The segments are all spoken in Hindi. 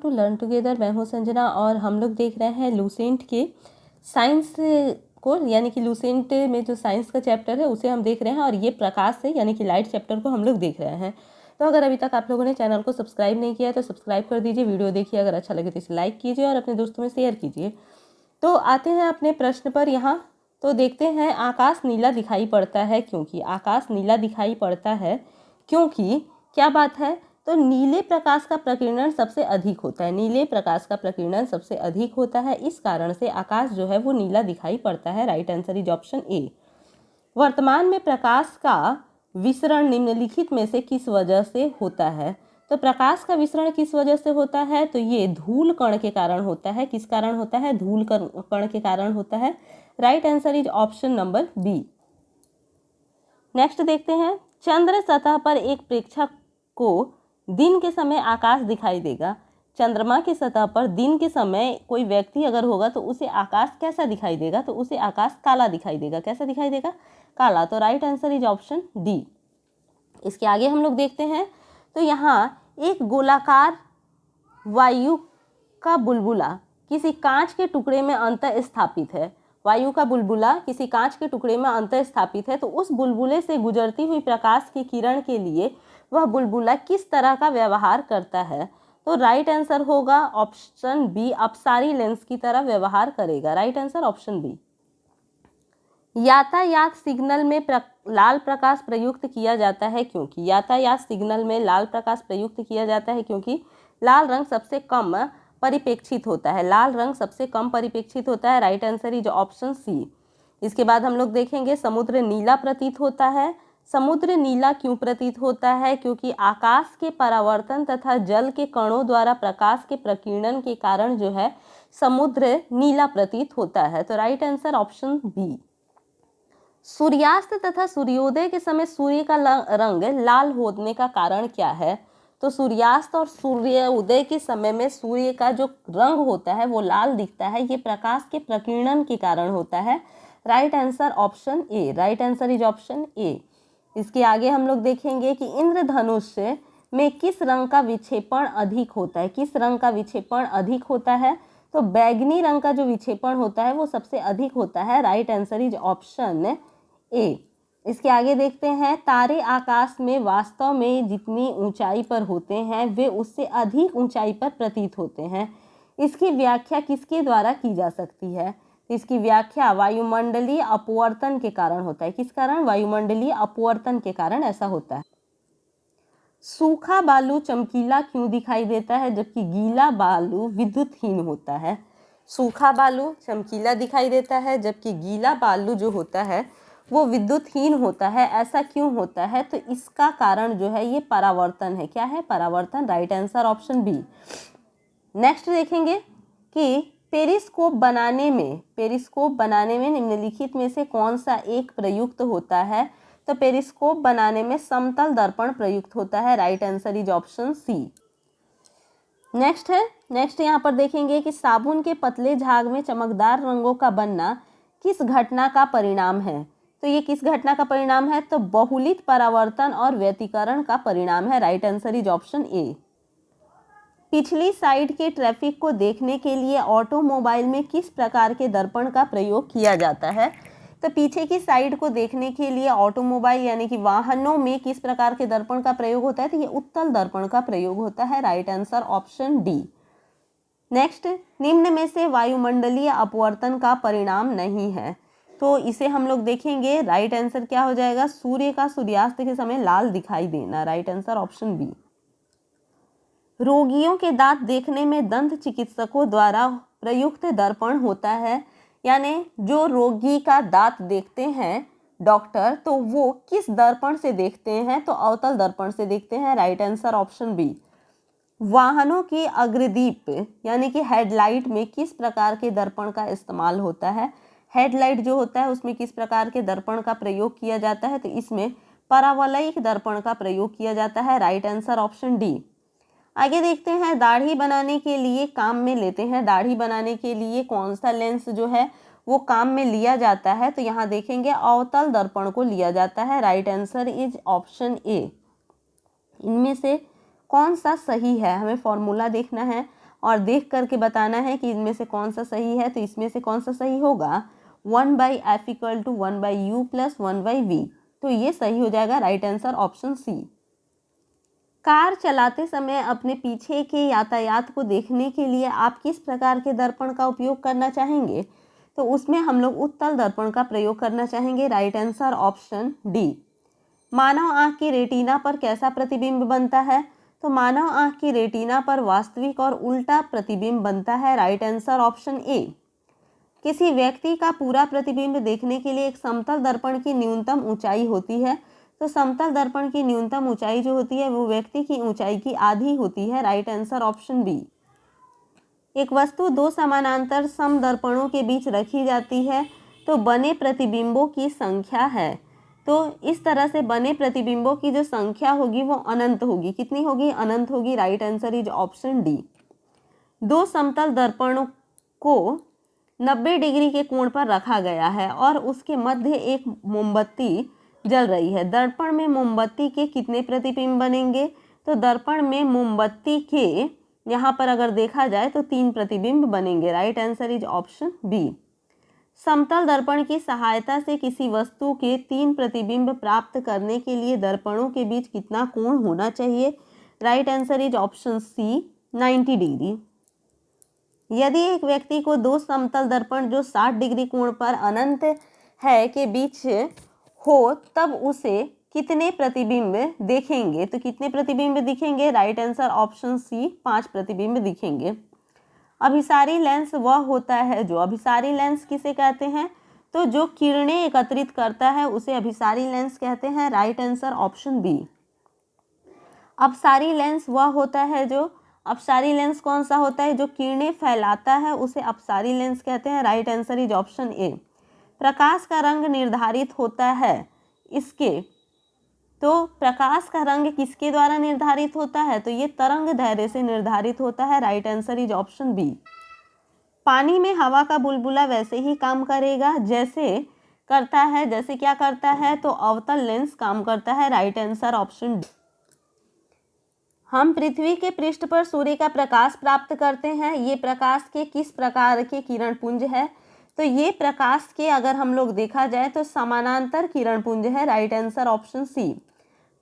To learn together. मैं हूँ संजना और हम लोग देख रहे हैं लूसेंट के साइंस को, यानी कि लूसेंट में जो साइंस का चैप्टर है उसे हम देख रहे हैं और ये प्रकाश से यानी कि लाइट चैप्टर को हम लोग देख रहे हैं। तो अगर अभी तक आप लोगों ने चैनल को सब्सक्राइब नहीं किया है तो सब्सक्राइब कर दीजिए, वीडियो देखिए, अगर अच्छा लगे तो इसे लाइक कीजिए और अपने दोस्तों में शेयर कीजिए। तो आते हैं अपने प्रश्न पर यहाँ। तो देखते हैं, आकाश नीला दिखाई पड़ता है क्योंकि। आकाश नीला दिखाई पड़ता है क्योंकि क्या बात है, तो नीले प्रकाश का प्रकीर्णन सबसे अधिक होता है। नीले प्रकाश का प्रकीर्णन सबसे अधिक होता है, इस कारण से आकाश जो है वो नीला दिखाई पड़ता है। राइट आंसर इज ऑप्शन ए। वर्तमान में प्रकाश का विसरण निम्नलिखित में से किस वजह से होता है। तो प्रकाश का विसरण किस वजह से होता है, तो ये धूल कण के कारण होता है। किस कारण होता है, धूल कण के कारण होता है। Right answer is option number B. Next देखते हैं, चंद्र सतह पर एक प्रेक्षक को दिन के समय आकाश दिखाई देगा। चंद्रमा की सतह पर दिन के समय कोई व्यक्ति अगर होगा तो उसे आकाश कैसा दिखाई देगा, तो उसे आकाश काला दिखाई देगा। कैसा दिखाई देगा, काला। तो right answer is option D. इसके आगे हम लोग देखते हैं, तो यहाँ एक गोलाकार वायु का बुलबुला किसी कांच के टुकड़े में अंतः स्थापित है। वायु का बुलबुला किसी कांच के टुकड़े में अंतः स्थापित है, तो उस बुलबुले से गुजरती हुई प्रकाश की किरण के लिए वह बुलबुला किस तरह का व्यवहार करता है। तो राइट आंसर होगा ऑप्शन बी, अपसारी लेंस की तरह व्यवहार करेगा। Right answer option B. यातायात सिग्नल में लाल प्रकाश प्रयुक्त किया जाता है क्योंकि। यातायात सिग्नल में लाल प्रकाश प्रयुक्त किया जाता है क्योंकि लाल रंग सबसे कम परिपेक्षित होता है। लाल रंग सबसे कम परिपेक्षित होता है। Right answer is option C. इसके बाद हम लोग देखेंगे, समुद्र नीला प्रतीत होता है। समुद्र नीला क्यों प्रतीत होता है, क्योंकि आकाश के परावर्तन तथा जल के कणों द्वारा प्रकाश के प्रकीर्णन के कारण जो है समुद्र नीला प्रतीत होता है। तो राइट आंसर ऑप्शन बी। सूर्यास्त तथा सूर्योदय के समय सूर्य का रंग लाल होने का कारण क्या है। तो सूर्यास्त और सूर्योदय के समय में सूर्य का जो रंग होता है वो लाल दिखता है, ये प्रकाश के प्रकीर्णन के कारण होता है। Right answer option A. Right answer is option ए। इसके आगे हम लोग देखेंगे कि इंद्रधनुष में किस रंग का विक्षेपण अधिक होता है। किस रंग का विक्षेपण अधिक होता है, तो बैगनी रंग का जो विक्षेपण होता है वो सबसे अधिक होता है। राइट आंसर इज ऑप्शन ए। इसके आगे देखते हैं, तारे आकाश में वास्तव में जितनी ऊंचाई पर होते हैं वे उससे अधिक ऊंचाई पर प्रतीत होते हैं। इसकी व्याख्या किसके द्वारा की जा सकती है। इसकी व्याख्या वायुमंडलीय अपवर्तन के कारण होता है। किस कारण, वायुमंडलीय अपवर्तन के कारण ऐसा होता है। सूखा बालू चमकीला क्यों दिखाई देता है जबकि गीला बालू विद्युतहीन होता है। सूखा बालू चमकीला दिखाई देता है जबकि गीला बालू जो होता है वो विद्युतहीन होता है। ऐसा क्यों होता है, तो इसका कारण जो है ये परावर्तन है। क्या है, परावर्तन। Right answer option B. Next देखेंगे कि पेरिस्कोप बनाने में निम्नलिखित में से कौन सा एक प्रयुक्त होता है। तो पेरिस्कोप बनाने में समतल दर्पण प्रयुक्त होता है। Right answer is option C. Next यहाँ पर देखेंगे कि साबुन के पतले झाग में चमकदार रंगों का बनना किस घटना का परिणाम है। तो ये किस घटना का परिणाम है, तो बहुलित परावर्तन और व्यतिकरण का परिणाम है। राइट आंसर इज ऑप्शन ए। पिछली साइड के ट्रैफिक को देखने के लिए ऑटोमोबाइल में किस प्रकार के दर्पण का प्रयोग किया जाता है। तो पीछे की साइड को देखने के लिए ऑटोमोबाइल यानी कि वाहनों में किस प्रकार के दर्पण का प्रयोग होता है, तो ये उत्तल दर्पण का प्रयोग होता है। Right answer option D. Next, निम्न में से वायुमंडलीय अपवर्तन का परिणाम नहीं है, तो इसे हम लोग देखेंगे। राइट आंसर क्या हो जाएगा, सूर्य का सूर्यास्त के समय लाल दिखाई देना। Right answer option B. रोगियों के दांत देखने में दंत चिकित्सकों द्वारा प्रयुक्त दर्पण होता है, यानी जो रोगी का दांत देखते हैं डॉक्टर, तो वो किस दर्पण से देखते हैं, तो अवतल दर्पण से देखते हैं। Right answer option B. वाहनों की अग्रदीप यानी कि हेडलाइट में किस प्रकार के दर्पण का इस्तेमाल होता है। हेडलाइट जो होता है उसमें किस प्रकार के दर्पण का प्रयोग किया जाता है, तो इसमें परावलयिक दर्पण का प्रयोग किया जाता है। Right answer option D. आगे देखते हैं, दाढ़ी बनाने के लिए काम में लेते हैं। दाढ़ी बनाने के लिए कौन सा लेंस जो है वो काम में लिया जाता है, तो यहाँ देखेंगे अवतल दर्पण को लिया जाता है। राइट आंसर इज ऑप्शन ए। इनमें से कौन सा सही है, हमें फॉर्मूला देखना है। और देख करके बताना है कि इनमें से कौन सा सही है। तो इसमें से कौन सा सही होगा, 1/f = 1/u + 1/v। तो ये सही हो जाएगा, right answer option C. Car चलाते समय अपने पीछे के यातायात को देखने के लिए आप किस प्रकार के दर्पण का उपयोग करना चाहेंगे? तो उसमें हम लोग उत्तल दर्पण का प्रयोग करना चाहेंगे, राइट आंसर ऑप्शन डी। मानव आँख की रेटिना पर कैसा प्रतिबिंब बनता है? तो मानव आँख की रेटिना पर वास्तविक और उल्टा प्रतिबिंब बनता है, राइट आंसर ऑप्शन ए। किसी व्यक्ति का पूरा प्रतिबिंब देखने के लिए एक समतल दर्पण की न्यूनतम ऊंचाई होती है। तो समतल दर्पण की न्यूनतम ऊंचाई जो होती है वो व्यक्ति की ऊंचाई की आधी होती है, राइट आंसर ऑप्शन बी। एक वस्तु दो समानांतर समदर्पणों के बीच रखी जाती है तो बने प्रतिबिंबों की संख्या है। तो इस तरह से बने प्रतिबिंबों की जो संख्या होगी वो अनंत होगी। कितनी होगी? अनंत होगी, right answer is option D. दो समतल दर्पणों को 90 डिग्री के कोण पर रखा गया है और उसके मध्य एक मोमबत्ती जल रही है। दर्पण में मोमबत्ती के कितने प्रतिबिंब बनेंगे? तो दर्पण में मोमबत्ती के यहाँ पर अगर देखा जाए तो 3 प्रतिबिंब बनेंगे, right answer is option B. समतल दर्पण की सहायता से किसी वस्तु के 3 प्रतिबिंब प्राप्त करने के लिए दर्पणों के बीच कितना कोण होना चाहिए? Right answer is option C, 90 degree. यदि एक व्यक्ति को दो समतल दर्पण जो 60 डिग्री कोण पर अनंत है के बीच हो तब उसे कितने प्रतिबिंब देखेंगे? तो कितने प्रतिबिंब दिखेंगे? राइट आंसर ऑप्शन सी, 5 प्रतिबिंब दिखेंगे। अभिसारी लेंस वह होता है जो, अभिसारी लेंस किसे कहते हैं? तो जो किरणें एकत्रित करता है उसे अभिसारी लेंस कहते हैं, राइट आंसर ऑप्शन बी। अपसारी लेंस वह होता है जो, अपसारी लेंस कौन सा होता है? जो किरणें फैलाता है उसे अपसारी लेंस कहते हैं, right answer is option A. प्रकाश का रंग निर्धारित होता है इसके, तो प्रकाश का रंग किसके द्वारा निर्धारित होता है? तो ये तरंग दैर्ध्य से निर्धारित होता है, right answer is option B. पानी में हवा का बुलबुला वैसे ही काम करेगा जैसे करता है, जैसे क्या करता है? तो अवतल लेंस काम करता है, राइट आंसर ऑप्शन डी। हम पृथ्वी के पृष्ठ पर सूर्य का प्रकाश प्राप्त करते हैं, ये प्रकाश के किस प्रकार के किरण पुंज है? तो ये प्रकाश के अगर हम लोग देखा जाए तो समानांतर किरण पुंज है, right answer option C.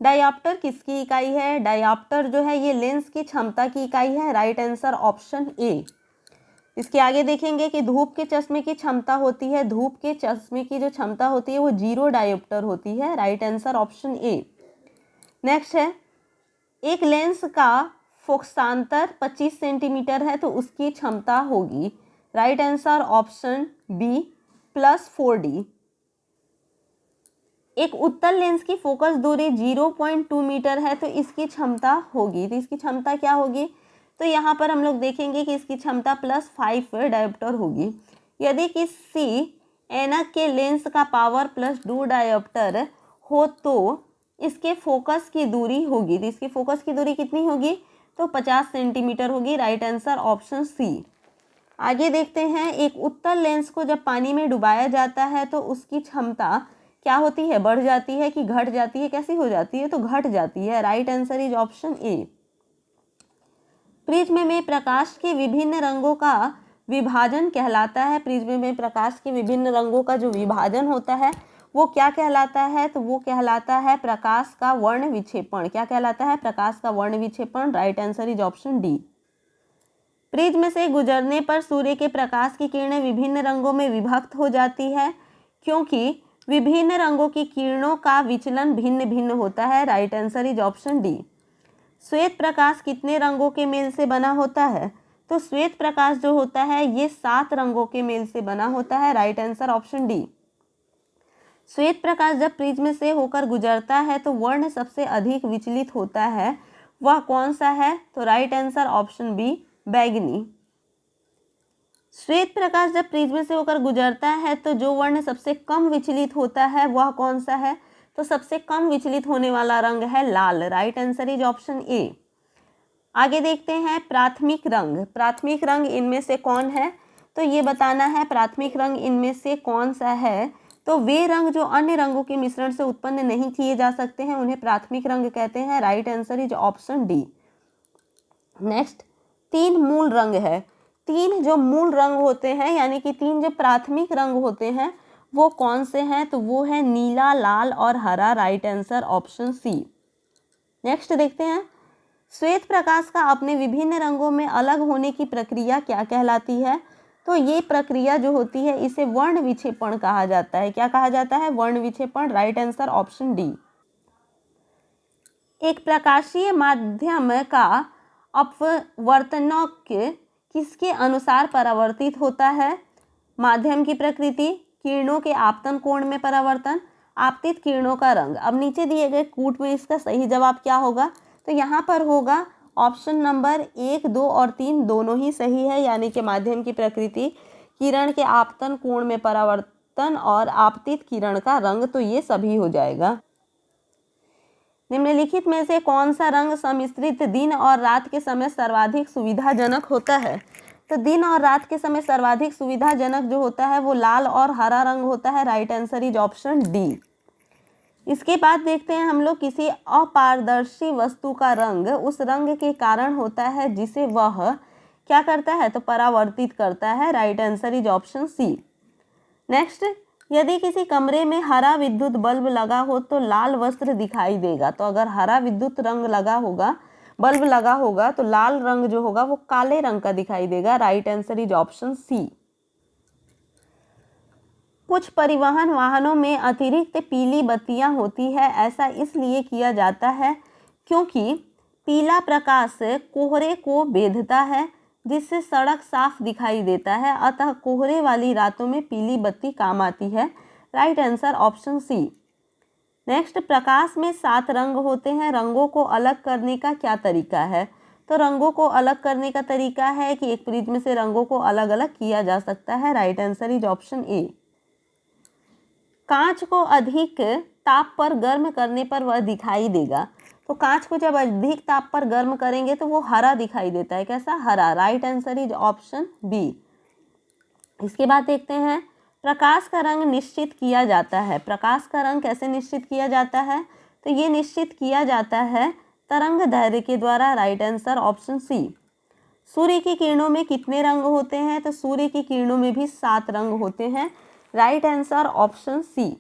Dioptre किसकी इकाई है? डायोप्टर जो है ये लेंस की क्षमता की इकाई है, राइट आंसर ऑप्शन ए। इसके आगे देखेंगे कि धूप के चश्मे की क्षमता होती है, धूप के चश्मे की जो क्षमता होती है वो 0 डायोप्टर होती है, right answer option A. Next है, एक लेंस का फोकसांतर 25 सेंटीमीटर है तो उसकी क्षमता होगी, right answer option B, +4d। एक उत्तल लेंस की फोकस दूरी 0.2 मीटर है तो इसकी क्षमता होगी, तो इसकी क्षमता क्या होगी? तो यहाँ पर हम लोग देखेंगे कि इसकी क्षमता +5 डायोप्टर होगी। यदि किसी ऐनक के लेंस का पावर +2 डायोप्टर हो तो इसके फोकस की दूरी होगी, तो इसकी फोकस की दूरी कितनी होगी? तो 50 सेंटीमीटर होगी, राइट आंसर ऑप्शन सी। आगे देखते हैं, एक उत्तल लेंस को जब पानी में डुबाया जाता है तो उसकी क्षमता क्या होती है? बढ़ जाती है कि घट जाती है? कैसी हो जाती है? तो घट जाती है, right answer is option A. Prism में प्रकाश के विभिन्न रंगों का विभाजन कहलाता है, प्रिज्म में प्रकाश के विभिन्न रंगों का जो विभाजन होता है वो क्या कहलाता है? तो वो कहलाता है प्रकाश का वर्ण विक्षेपण। क्या कहलाता है? प्रकाश का वर्ण विक्षेपण, right answer is option D. Prism से गुजरने पर सूर्य के प्रकाश की किरणें विभिन्न रंगों में विभक्त हो जाती है क्योंकि विभिन्न रंगों की किरणों का विचलन भिन्न भिन्न होता है, right answer is option D. श्वेत प्रकाश कितने रंगों के मेल से बना होता है? तो श्वेत प्रकाश जो होता है ये 7 रंगों के मेल से बना होता है, राइट आंसर ऑप्शन डी। श्वेत प्रकाश जब प्रिज्म से होकर गुजरता है तो वर्ण सबसे अधिक विचलित होता है, वह कौन सा है? तो राइट आंसर ऑप्शन बी, बैंगनी। श्वेत प्रकाश जब प्रिज्म से होकर गुजरता है तो जो वर्ण सबसे कम विचलित होता है वह कौन सा है? तो सबसे कम विचलित होने वाला रंग है लाल, right answer is option A. आगे देखते हैं, प्राथमिक रंग, प्राथमिक रंग इनमें से कौन है? तो ये बताना है प्राथमिक रंग इनमें से कौन सा है। तो वे रंग जो अन्य रंगों के मिश्रण से उत्पन्न नहीं किए जा सकते हैं उन्हें प्राथमिक रंग कहते हैं, right answer is option D. Next, 3 मूल रंग है। 3 जो मूल रंग होते हैं यानी कि 3 जो प्राथमिक रंग होते हैं वो कौन से हैं? तो वो है नीला, लाल और हरा। Right answer option C. Next देखते हैं, श्वेत प्रकाश का अपने विभिन्न रंगों में अलग होने की प्रक्रिया क्या कहलाती है? तो ये प्रक्रिया जो होती है इसे वर्ण विक्षेपण कहा जाता है। क्या कहा जाता है? वर्ण विक्षेपण। Right answer option D. एक प्रकाशीय माध्यम का अपवर्तनांक किसके अनुसार परावर्तित होता है? माध्यम की प्रकृति, किरणों के आपतन कोण में परावर्तन, आपतित किरणों का रंग। अब नीचे दिए गए कूट में इसका सही जवाब क्या होगा? तो यहाँ पर होगा ऑप्शन नंबर 1, 2 और 3 दोनों ही सही है, यानी कि माध्यम की प्रकृति, किरण के आपतन कोण में परावर्तन और आपतित किरण का रंग, तो ये सभी हो जाएगा। निम्नलिखित में से कौन सा रंग सम्मिश्रित दिन और रात के समय सर्वाधिक सुविधाजनक होता है? तो दिन और रात के समय सर्वाधिक सुविधाजनक जो होता है वो लाल और हरा रंग होता है। Right answer is option D. इसके बाद देखते हैं हम लोग, किसी अपारदर्शी वस्तु का रंग उस रंग के कारण होता है जिसे वह क्या करता है? तो परावर्तित करता है। Right answer is option C. Next, यदि किसी कमरे में हरा विद्युत बल्ब लगा हो तो लाल वस्त्र दिखाई देगा। तो अगर हरा विद्युत रंग लगा होगा, बल्ब लगा होगा, तो लाल रंग जो होगा वो काले रंग का दिखाई देगा। Right answer is option C. कुछ परिवहन वाहनों में अतिरिक्त पीली बत्तियां होती है। ऐसा इसलिए किया जाता है क्योंकि पीला प्रकाश कोहरे को बेधता है जिससे सड़क साफ दिखाई देता है, अतः कोहरे वाली रातों में पीली बत्ती काम आती है। Right answer option C. Next, प्रकाश में 7 रंग होते हैं, रंगों को अलग करने का क्या तरीका है? तो रंगों को अलग करने का तरीका है कि एक प्रिज्म से रंगों को अलग अलग किया जा सकता है। राइट आंसर इज ऑप्शन ए। कांच को अधिक ताप पर गर्म करने पर वह दिखाई देगा। तो कांच को जब अधिक ताप पर गर्म करेंगे तो वो हरा दिखाई देता है। कैसा? हरा। Right answer is option B. इसके बाद देखते हैं, प्रकाश का रंग निश्चित किया जाता है। प्रकाश का रंग कैसे निश्चित किया जाता है? तो ये निश्चित किया जाता है तरंग दैर्ध्य के द्वारा। Right answer option C. सूर्य की किरणों में कितने रंग होते हैं? तो सूर्य की किरणों में भी 7 रंग होते हैं। Right answer option C.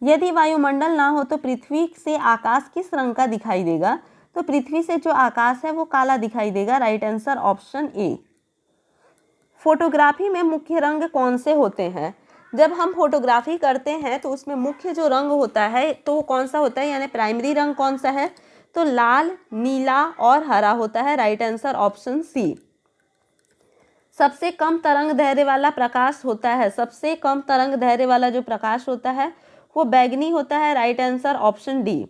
यदि वायुमंडल ना हो तो पृथ्वी से आकाश किस रंग का दिखाई देगा? तो पृथ्वी से जो आकाश है वो काला दिखाई देगा। Right answer option A. Photography में मुख्य रंग कौन से होते हैं? जब हम फोटोग्राफी करते हैं तो उसमें मुख्य जो रंग होता है तो वो कौन सा होता है, यानी प्राइमरी रंग कौन सा है? तो लाल, नीला और हरा होता है। Right answer option C. सबसे कम तरंग दैर्ध्य वाला प्रकाश होता है, सबसे कम तरंग दैर्ध्य वाला जो प्रकाश होता है वो बैगनी होता है। Right answer option D.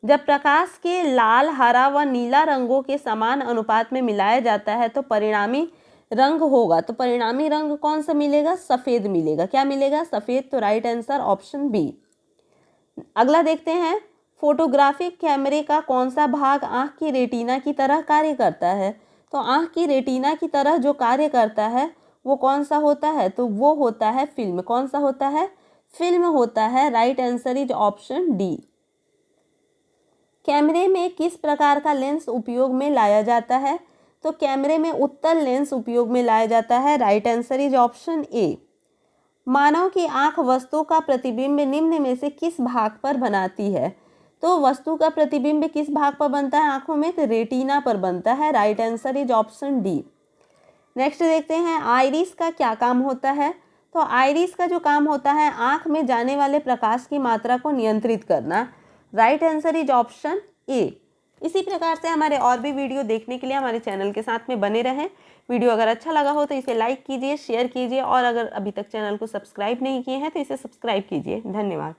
जब प्रकाश के लाल, हरा व नीला रंगों के समान अनुपात में मिलाया जाता है तो परिणामी रंग होगा। तो परिणामी रंग कौन सा मिलेगा? सफ़ेद मिलेगा। क्या मिलेगा? सफ़ेद। तो राइट आंसर ऑप्शन बी। अगला देखते हैं, फोटोग्राफिक कैमरे का कौन सा भाग आँख की रेटिना की तरह कार्य करता है? तो आँख की रेटिना की तरह जो कार्य करता है वो कौन सा होता है? तो वो होता है फिल्म। कौन सा होता है? फिल्म होता है। Right answer is option D. कैमरे में किस प्रकार का लेंस उपयोग में लाया जाता है? तो कैमरे में उत्तल लेंस उपयोग में लाया जाता है। Right answer is option A. मानव की आंख वस्तु का प्रतिबिंब निम्न में से किस भाग पर बनाती है? तो वस्तु का प्रतिबिंब किस भाग पर बनता है आंखों में? तो रेटिना पर बनता है। Right answer is option D. Next देखते हैं, आइरिस का क्या काम होता है? तो आइरिस का जो काम होता है आंख में जाने वाले प्रकाश की मात्रा को नियंत्रित करना। राइट आंसर इज ऑप्शन ए। इसी प्रकार से हमारे और भी वीडियो देखने के लिए हमारे चैनल के साथ में बने रहें। वीडियो अगर अच्छा लगा हो तो इसे लाइक कीजिए, शेयर कीजिए और अगर अभी तक चैनल को सब्सक्राइब नहीं किए हैं तो इसे सब्सक्राइब कीजिए। धन्यवाद।